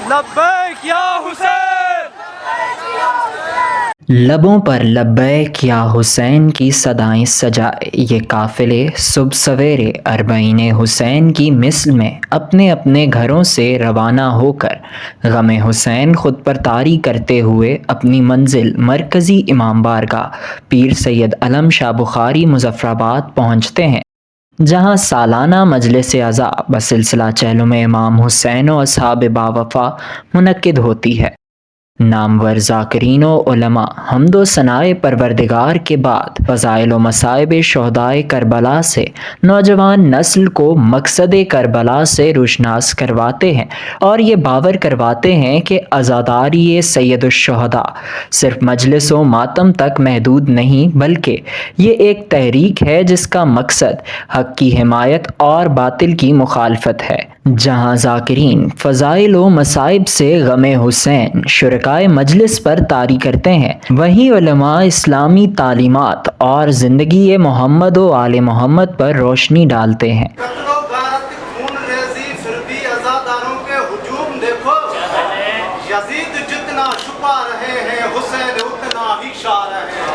لبیک یا حسین، لبوں پر لبیک یا حسین کی صدائیں سجائے یہ قافلے صبح سویرے اربعین حسین کی مثل میں اپنے اپنے گھروں سے روانہ ہو کر غم حسین خود پر طاری کرتے ہوئے اپنی منزل مرکزی امام بارگاہ پیر سید علم شاہ بخاری مظفرآباد پہنچتے ہیں، جہاں سالانہ مجلس عزا بسلسلہ چہلم امام حسین و اصحاب باوفا منعقد ہوتی ہے۔ نامور ذاکرین و علماء حمد و ثنائے پروردگار کے بعد فضائل و مصائب شہدائے کربلا سے نوجوان نسل کو مقصد کربلا سے روشناس کرواتے ہیں اور یہ باور کرواتے ہیں کہ عزاداری سید الشہداء صرف مجلس و ماتم تک محدود نہیں، بلکہ یہ ایک تحریک ہے جس کا مقصد حق کی حمایت اور باطل کی مخالفت ہے۔ جہاں ذاکرین فضائل و مصائب سے غم حسین شرکائے مجلس پر طاری کرتے ہیں، وہیں علماء اسلامی تعلیمات اور زندگی محمد و آل محمد پر روشنی ڈالتے ہیں۔ قتل و غارت خون ریزی پھر بھی عزاداروں کے ہجوم دیکھو، یزید جتنا چھپا رہے ہیں حسین اتنا ہی شا رہے ہیں۔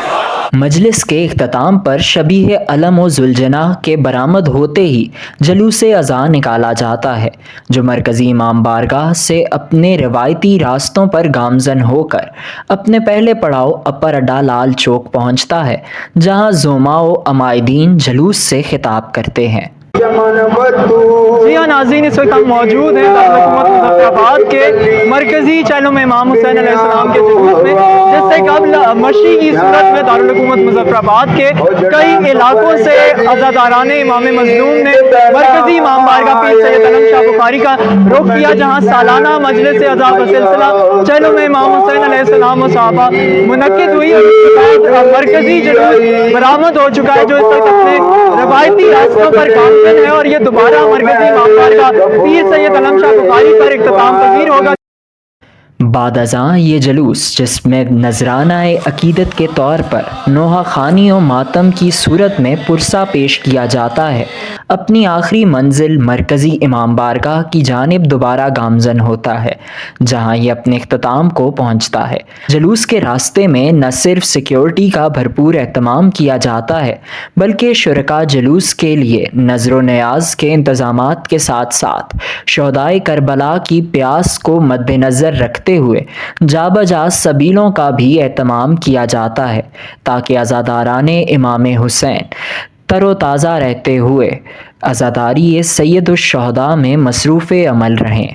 مجلس کے اختتام پر شبیہ علم و ذوالجناح کے برآمد ہوتے ہی جلوس عزا نکالا جاتا ہے، جو مرکزی امام بارگاہ سے اپنے روایتی راستوں پر گامزن ہو کر اپنے پہلے پڑاؤ اپر اڈا لال چوک پہنچتا ہے، جہاں زعماء و عمائدین جلوس سے خطاب کرتے ہیں۔ جی ہاں ناظرین، اس وقت ہم موجود ہیں دارالحکومت مظفرآباد کے مرکزی چہلم امام حسین علیہ السلام کے جلوس میں، جس سے قبل مشی کی صورت میں دارالحکومت مظفرآباد کے کئی علاقوں سے عزاداران امام مظلوم نے مرکزی امام بارگاہ پیر سید علم شاہ بخاری کا رخ کیا، جہاں سالانہ مجلس عزا بسلسلہ چہلم امام حسین علیہ السلام و صحابہ منعقد ہوئی۔ مرکزی جلوس برآمد ہو چکا ہے، جو اس وقت اپنے روایتی راستوں پر گامزن ہے، اور یہ دوبارہ مرکزی امام بارگاہ پیر سید علم شاہ بخاری پر اختتام پذیر ہوگا۔ بعد ازاں یہ جلوس، جس میں نذرانہ عقیدت کے طور پر نوحہ خوانی و ماتم کی صورت میں پرسہ پیش کیا جاتا ہے، اپنی آخری منزل مرکزی امام بارگاہ کی جانب دوبارہ گامزن ہوتا ہے، جہاں یہ اپنے اختتام کو پہنچتا ہے۔ جلوس کے راستے میں نہ صرف سیکیورٹی کا بھرپور اہتمام کیا جاتا ہے، بلکہ شرکاء جلوس کے لیے نظر و نیاز کے انتظامات کے ساتھ ساتھ شہدائے کربلا کی پیاس کو مد نظر رکھتے ہوئے جا بجا سبیلوں کا بھی اہتمام کیا جاتا ہے، تاکہ عزاداران امام حسین تر و تازہ رہتے ہوئے عزاداری سید الشہداء میں مصروف عمل رہیں۔